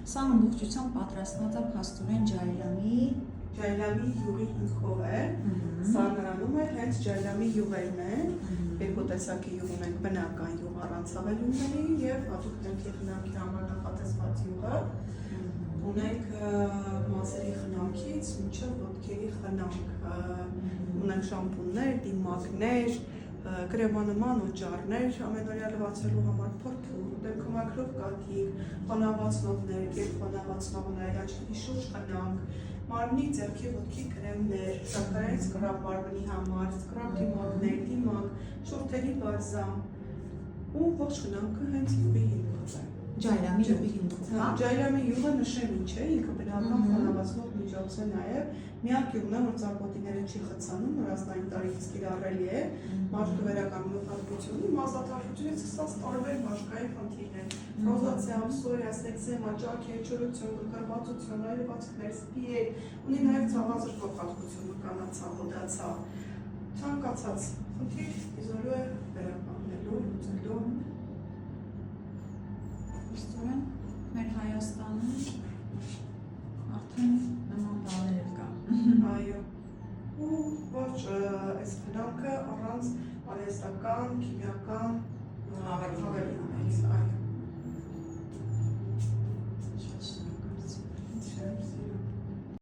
Սա ամբողջությամբ պատրաստված է փաստորեն ջայլամի յուղի հիմքով է, սա նրանում է հենց ջայլամի յուղերն են, երկու տեսակի յուղ ունենք, բնական յուղ առանց հավելումների և հատուկ դեմքի խնամքի համար նախատեսված յուղը, ունենք մազերի խնամքից մինչև ոտքերի խնամք, ունենք շամպուններ, դիմակներ, կրեմանման օճառներ, ամենօրյա լվացելու համար փրփուր, դեմքը մաքրող կաթիք, խոնավացնողներ, գերխոնավացնողներ, աչքերի շուրջ խնամք, մարմնի ձեռքի ոտքի կրեմներ, սակարայից կռավ մարմնի համար, կռավ դիմակներ, դիմակ, շուրթերի բալզամ ու ողջ խնամքը հենց յուղի հիմքով է։ ջայլամի յուղի հիմքով, հա։ Ջայլամի յուղը նշեմ ինչ է, ինքը բնական խոնավացնող միջոց է նաև, միակ յուղն է, որ ծակոտիները չի խցանում, նորաստային տարիքից կիրառելի է, մարդու վերականգնող հատկությունը, մազաթարխությունից սկսած տարբեր մաշկային խնդիրներ, ռոզացիա, պսորիազ, էկզեմա, ճարքեր, չորություն, գրգռվածություն, այլևացքներ, սպիեր, ունի նաև ցավազրկող հատկություն, մկանացավ, հոդացավ, ցանկացած խնդիր իզոլու է վերականգնելու, լուծելու։ Փաստորեն մեր Հայաստանում արդեն նման բաներ կա։ Այո, ու ոչ այս խնամքը առանց արհեստական, քիմիական հավելումներից, այո։